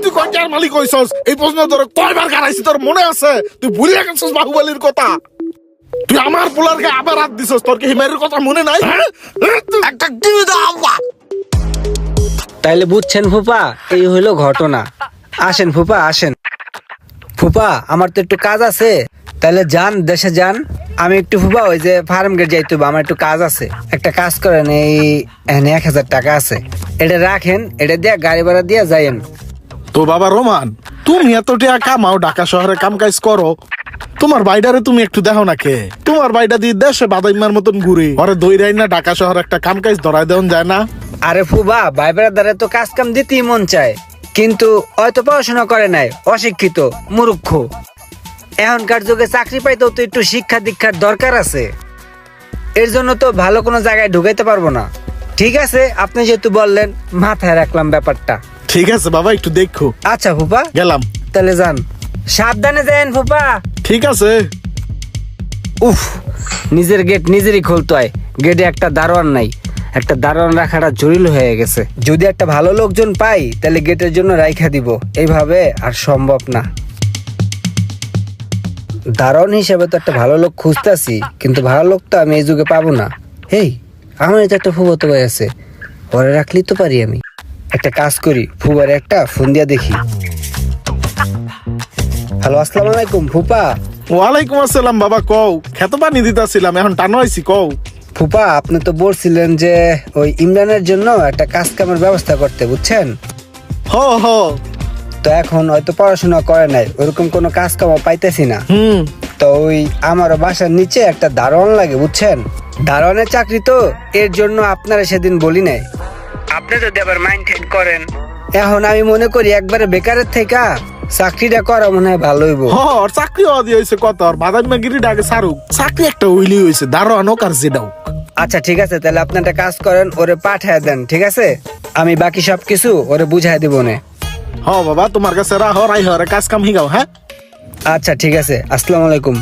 তুই কয়টার মালিক হইছস? এই প্রশ্ন তোর কয়বার গাড়াইছি, তোর মনে আছে? তুই ভুলে গেছস বাহুবলীর কথা। তুই আমার পোলারকে আবার হাত দিছস, তোর কি হিমারের কথা মনে নাই? একটা কি দাও। তাইলে বুঝছেন ফুপা, এই হইলো ঘটনা। আসেন ফুপা আসেন। ফুপা আমার তো একটু কাজ আছে, তাহলে যান দেশে যান। আমি একটু ফুপা ওই যে ফার্ম গেট যাইতে হবে, আমার একটু কাজ আছে। একটা কাজ করেন, এই এখানে 1000 টাকা আছে, এটা রাখেন, এটা দিয়া গাড়ি ভাড়া দিয়া যাইয়েন। তো বাবা রোমান, তুমি এত টাকা কামাও, ঢাকা শহরে কাম কাজ করো, তোমার বাইডারে তুমি একটু দেখো না কে? তোমার বাইডা দিয়ে দেশে বাদাইমার মতন ঘুরে, ওরে দইরাই না ঢাকা শহরে একটা কাম কাজ ধরাই দেওয়া যায় না? আরে ফুবা, ভাই ব্রাদারে তো কাজ কাম দিতেই মন চায়, কিন্তু হয়তো পড়াশোনা করে নাই, অশিক্ষিত মূর্খ। এখনকার যুগে চাকরি পাইতেও তো একটু শিক্ষা দীক্ষার দরকার আছে, এর জন্য তো ভালো কোনো জায়গায় ঢুকাইতে পারবো না। ঠিক আছে, আপনি যেহেতু বললেন, মাথায় রাখলাম ব্যাপারটা। ঠিক আছে বাবা, একটু দেখো। আচ্ছা ফুপা, গেলাম। তাহলে যান, সাবধানে যান ফুপা। ঠিক আছে। উফ, নিজের গেট নিজেরই খুলতে হয়, গেটে একটা দারোয়ান নাই। একটা দারোয়ান রাখাটা জরুরি হয়ে গেছে। যদি একটা ভালো লোকজন পাই, তাহলে গেটের জন্য রাইখা দিব। এইভাবে আর সম্ভব না। দারোয়ান হিসেবে তো একটা ভালো লোক খুঁজতেছি, কিন্তু ভালো লোক তো আমি এই যুগে পাবো না। এই, আমার তো একটা ফুফাতো ভাই আছে, পরে রাখলেই তো পারি আমি। একটা কাজ করি, ফুবারে একটা ফোন দিয়া দেখি। হ্যালো, আসসালামু আলাইকুম ফুপা। ওয়ালাইকুম আসসালাম বাবা, কও। খেত পানি দিতেছিলাম, এখন টানো আইছি, কও। ফুপা, আপনি তো বলছিলেন যে ওই ইমরানের জন্য একটা কাজ কামের ব্যবস্থা করতে, বুঝছেন? হ হ। তো এখন হয়তো পড়াশোনা করে নাই, ওরকম কোনো কাজ কামও পাইতেছি না। তো ওই আমার বাসার নিচে একটা দারোয়ান লাগে, বুঝছেন? দারোয়ানের চাকরি তো, এর জন্য আপনারা সেদিন বলি নাই। আপনি যদি আবার মাইন্ড করেন, এখন আমি মনে করি একবারে বেকারের থেকে চাকরিটা করা মনে হয় ভালো হইব। হ, ওর চাকরি হওয়া দিয়ে হয়েছে কত, আর বাদামি গিরি ডাকে সারুক, চাকরি একটা উইলি হয়েছে, দারোয়ান হোক আর যেটাও। আচ্ছা ঠিক আছে, তাহলে আপনি একটা কাজ করেন, ওরে পাঠায় দেন, ঠিক আছে? আমি বাকি সবকিছু ওরে বুঝাই দিব নে। হ বাবা, তোমার কাছে রাহ, রাই হরে কাজ কাম হিগাও। হ্যাঁ আচ্ছা ঠিক আছে, আসসালামু আলাইকুম।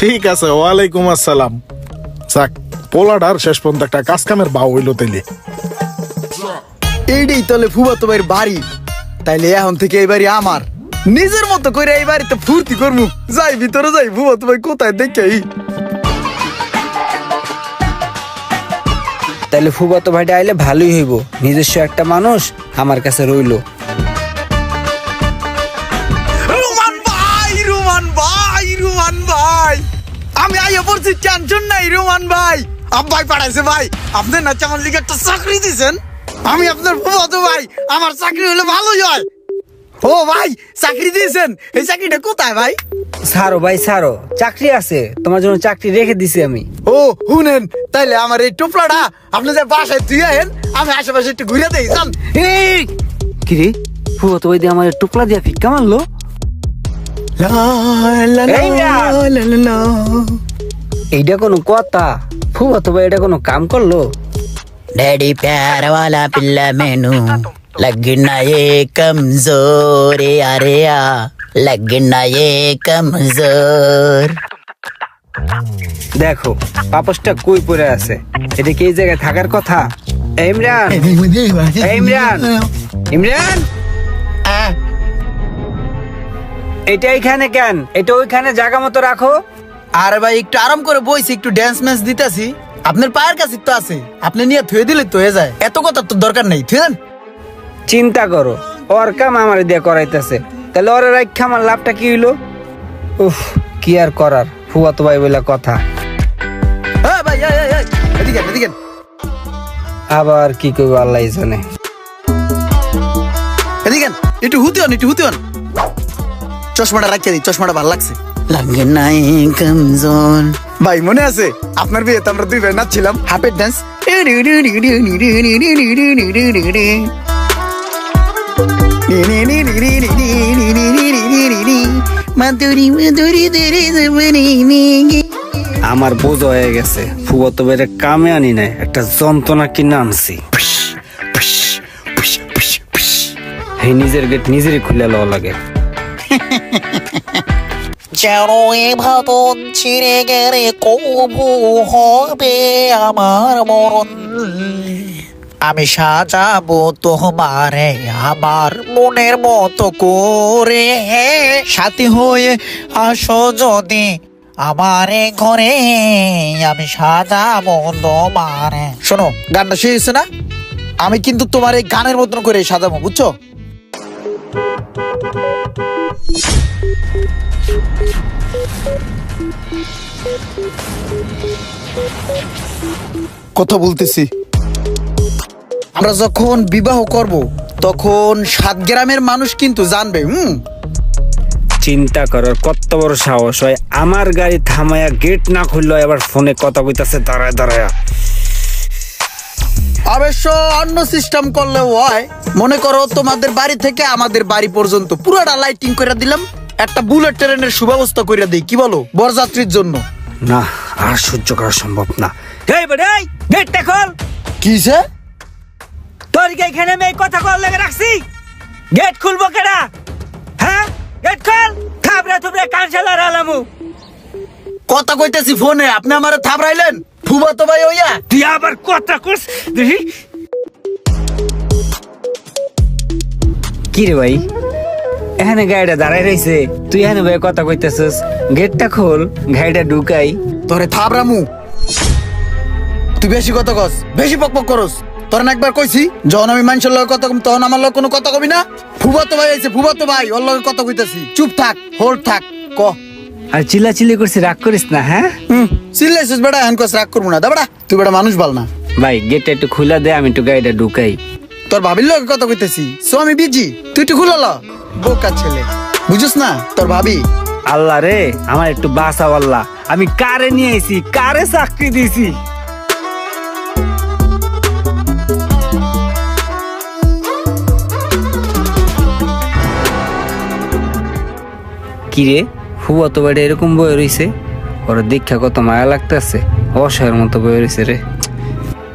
ঠিক আছে, ওয়ালাইকুম আসসালাম। যাক, পোলাডার শেষ পর্যন্ত একটা কাজ কামের বাউ হইলো তাইলে। এইটাই তাহলে ফুফাতো ভাইয়ের বাড়ি। তাইলে এখন থেকে এই বাড়ি আমার, নিজের মতো করে এই বাড়িতে ফুর্তি করবো। যাই ভিতরে যাই, ফুফাতো ভাই কোথায় দেখে। তাহলে ফুফাতো ভাইটা আইলে ভালোই হইব, নিজস্ব একটা মানুষ আমার কাছে রইলো। রোমান ভাই, রোমান ভাই, রোমান ভাই, আমি আইয়া পড়ছি, টেনশন নাই রোমান ভাই। আব্বাই পাঠাইছে ভাই, আপনি না আমার লিগে একটা চাকরি দিছেন। আমি আপনার ফুফাতো ভাই, আমার চাকরি হলে ভালোই হয়। ও ভাই, চাকরি দিয়েছেন, এই চাকরিটা কোথায় ভাই? ছাড়ো ভাই ছাড়ো, চাকরি আছে, তোমার জন্য চাকরি রেখে দিছি আমি। ও শুনেন, তাইলে আমার এই টোপলাটা আপনি যে বাসায় তুই আহেন, আমি আশেপাশে একটু ঘুরে দেই যান। কি রে, ফুফাতো ভাই দিয়ে আমার টুকলা দিয়া ফিক্কা মারলো। এই না। এইটা কোনো কথা? ফুফাতো ভাই এটা কোনো কাম করলো? डैडी प्यार वाला पिल्ला मैनू लगना ये कमजोर यारे या लगना ये कमजोर। দেখো পাপসটা কই পড়ে আছে, এটা কি এই জায়গায় থাকার কথা? এই ইমরান, এই ইমরান, ইমরান, এটা এইখানে কেন? এটা ওইখানে জায়গা মতো রাখো। আরে ভাই, একটু আরাম করে বইছি, একটু ড্যান্স ম্যাচ দিতেছি। আপনার পায়ের কাছে তো আছে, আপনি নিয়ে থুয়ে দিলে তো হয়ে যায়, এত কথা তো দরকার নেই। থুয়েন। চিন্তা করো, ওর কাম আমার দিয়ে করাইতেছে, তাহলে ওর রাখা আমার লাভটা কি হইলো? উফ, কি আর করার, ফুয়াতো ভাই বলে কথা। হ্যাঁ ভাই, এদিকে এদিকে। আবার কি করবো আল্লাহ জানে। এদিকে একটু হুতি হন, একটু হুতি হন। চশমাটা রাখিয়ে দিই, চশমাটা ভালো লাগছে। लगना ये कमजोर। ভাই মনে আছে আপনার বিয়েতে আমরা দুই ভাই নাচছিলাম হাফের ডান্স? আমার বোঝ হয়ে গেছে, ফুয়াতো ভাইয়ের কামে আনি নাই, একটা যন্ত্রণা কিনে আনছি। এই নিজের গেট নিজেরই খুলে লওয়া লাগে। যেন এ ভাবন ছিঁড়ে গেলে কবু হবে আমার মরণ। আমি সাজাবো তোমারে আমার মনের মতো করে, সাথী হয়ে আসো যদি আমারে ঘরে, আমি সাজাবো তোমারে। শোনো, গানটা শেষ হয়েছে না? আমি কিন্তু তোমার এই গানের মতন করে সাজাবো, বুঝছো? কথা বলতেছি, আমরা যখন বিবাহ করব তখন 7 গ্রামের মানুষ কিন্তু জানবে। চিন্তা করার কত বড় সাহস হয়, আমার গাড়ি থামায়া গেট না খুললো, এবার ফোনে কথা কইতাছে দাঁড়ায় দাঁড়ায়। অবশ্য অন্য সিস্টেম করলেও হয়। মনে করো তোমাদের বাড়ি থেকে আমাদের বাড়ি পর্যন্ত পুরোটা লাইটিং করে দিলাম, একটা বুলেট ট্রেনের সুব্যবস্থা করে দিই, কি বলো, বরযাত্রীর জন্য? না, আর সহ্য করা সম্ভব না। এই বেটা, এই গেটটা খোল। কিসে? তোর কি এখানে আমি এই কথা কল লেগে রাখছি? গেট খুলবো কেডা? হ্যাঁ, গেট খোল। থাবরা থুবরা কানসালার আলামু। কথা কইতেছি ফোনে, আপনি আমারে থাবরাইলেন? ফুবাতো ভাই হইয়া তুই আবার কথা কস দেখি। কি রে ভাই, এখানে গাড়িটা দাঁড়াই রয়েছে, তুই এখানে ভাই কথা কইতেছিস? গেটটা খোল, গাড়িটা ঢুকাই। তোরে থাবরামু। তুই বেশি কথা কস, বেশি পকপক করস। তোর না একবার কইছি, যখন আমি মানুষের লগে কথা কম তখন আমার লগে কোনো কথা কবি না। ফুবাতো ভাই আইছে, ফুবাতো ভাই, ওর লগে কথা কইতাছি। চুপ থাক, হোল্ড থাক, ক। আর চিল্লাচিল্লি করছি, রাগ করিস না। হ্যাঁ চিল্লাইছিস বেটা, এখন কস রাগ করবো না। দা বেটা, তুই বেটা মানুষ ভাল না। ভাই, গেটটা একটু খুলে দে, আমি একটু গাড়িটা ঢুকাই। তোর ভাবির লগে কথা কইতেছি, সো আমি বিজি, তুই একটু খুলে ল। বোকা ছেলে, বুঝিস না তোর ভাবি? আল্লাহ রে, আমার একটু বাঁচাও আল্লাহ। আমি কারে নিয়ে আইছি, কারে চাকরি দিয়েছি। কিরে, ফুয়া তো বাড়ি এরকম বয়ে রইছে, ওর দীক্ষা কত মায়া লাগতেছে, অসহায়ের মতো বয়ে রইছে রে।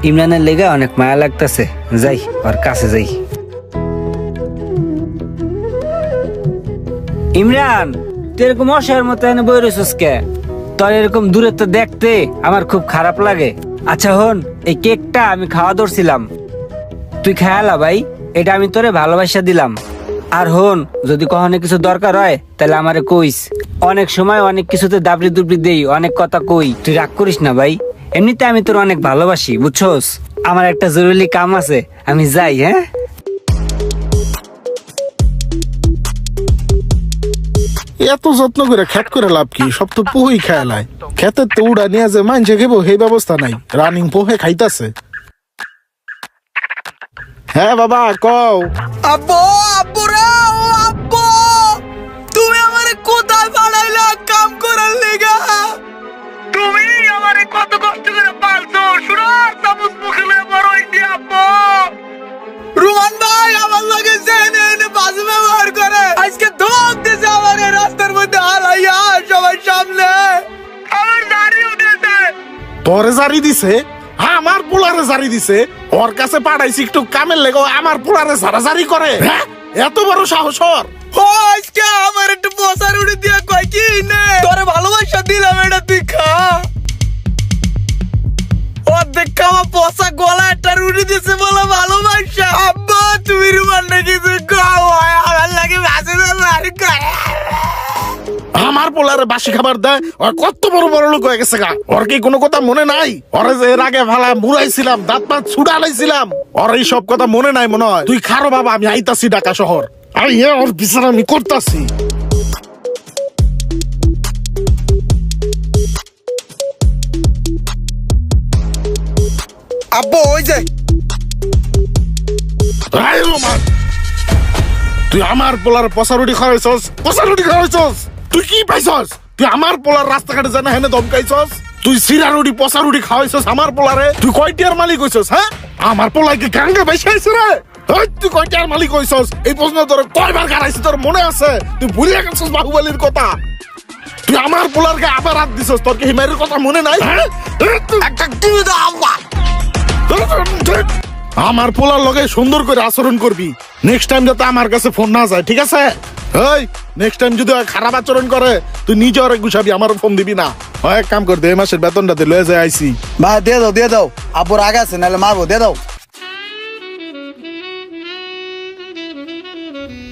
ইমরানের লেগে অনেক মায়া লাগতেছে, যাই ওর কাছে যাই। ইমরান, তুই এরকম অসহায়ের মতো এনে বয়ে রইছিস কে? তোর এরকম দূরে তো দেখতে আমার খুব খারাপ লাগে। আচ্ছা হন, এই কেকটা আমি খাওয়া ধরছিলাম, তুই খেয়ালা ভাই, এটা আমি তোরে ভালোবাসা দিলাম। আর হন, যদি কখনো কিছু দরকার হয় তাহলে আমারে কইস। অনেক সময় অনেক কিছুতে দাবড়ি দুবড়ি দেই, অনেক কথা কই, তুই রাগ করিস না ভাই। এমনিতে আমি তোর অনেক ভালোবাসি, বুঝছস? আমার একটা জরুরি কাম আছে, আমি যাই। হ্যাঁ, এত যত্ন করে খেত করে লাভ কি? সব তো পোহই খেয়ালায়। খেতের তো উড়া নিয়ে যে মানছে খেবো সেই ব্যবস্থা নাই, রানিং পোহে খাইতাছে। হ্যাঁ বাবা, কও। আব্বু, আব্বু রে, ও আব্বু, তুমি আমারে কোথায় পাঠাইলা কাম করার লেগা? তুমি আমারে কত কষ্ট করে পালছো, সুরার চামচ মুখে লয়ে বড় হইছি আব্বু। রুমান ভাই আমার লগে জেনে এনে বাজে ব্যবহার করে, আজকে ধোক দিছে আমারে রাস্তার মধ্যে হালাইয়া সবাই সামনে। আমার দাড়িও দিয়েছে। তোরে জারি দিছে? আমার পোলারে জারি দিছে? ওর কাছে পাঠাইছি একটু কামের লেগে, আমার পোলারে জারাজারি করে? হ্যাঁ, এত বড় সাহস ওর? আজকে আমার একটু বসার উড়ে দিয়া কয় কি নে তোরে ভালোবাসা দিলাম, এটা তুই খা। অর্ধেক খাওয়া পচা গলা একটা রুটি দিছে বলে ভালোবাসা। আব্বা, তুমি রুমানটা কিছু খাও, আমার লাগে ভাসে আর করে। আমার পোলারে বাসি খাবার দেয়, ওর কত বড় বড় লোক হয়ে গেছে গা। ওর কি কোনো কথা মনে নাই? ওরে যে এর আগে ভালা মুড়াইছিলাম, দাঁত পাত ছুড়ালাইছিলাম, ওর এই সব কথা মনে নাই মনে হয়? তুই খারো বাবা, আমি আইতাছি ঢাকা শহর। আইয়া ওর বিচার আমি করতাছি। আব্বু, ওই যে এই রোমান, তুই আমার পোলার পচা রুটি খাওয়াইছস, পচা রুটি খাওয়াইছস। তুই কি পাইছস? তুই আমার পোলার রাস্তাঘাটে জানা হেনে ধমকাইছস। তুই সিরা রুটি পচা রুটি খাওয়াইছস আমার পোলারে। তুই কয়টিয়ার মালিক হইছস? হ্যাঁ, আমার পোলাকে গাঙ্গে বেসাইছে রে। তুই কয়টিয়ার মালিক হইছস? এই প্রশ্ন তোর কয়বার গাড়াইছি, তোর মনে আছে? তুই ভুলিয়া গেছস বাহুবলীর কথা। তুই আমার পোলারকে আবার হাত দিছস, তোর কি হিমারের কথা মনে নাই? হ্যাঁ, একটা টিভি দাও আব্বা। আমার পোলার লগে সুন্দর করে আচরণ করবি। নেক্সট টাইম যাতে আমার কাছে ফোন না যায়, ঠিক আছে? এই নেক্সট টাইম যদি খারাপ আচরণ করে, তুই নিজে অনেক গুছাবি, আমার ফোন দিবি না। এক কাম কর, দে, এই মাসের বেতনটা দিয়ে লয়ে যায় আইসি। ভাই দিয়ে দাও, দিয়ে দাও। আব্বুর আগে আছে, নাহলে মারবো, দিয়ে দাও।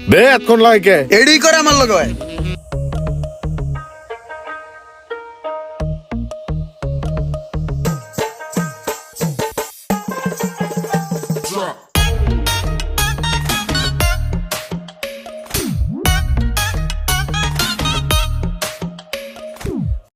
বে এতক্ষণ লাগে কে? এডি করে আমার লগে হয়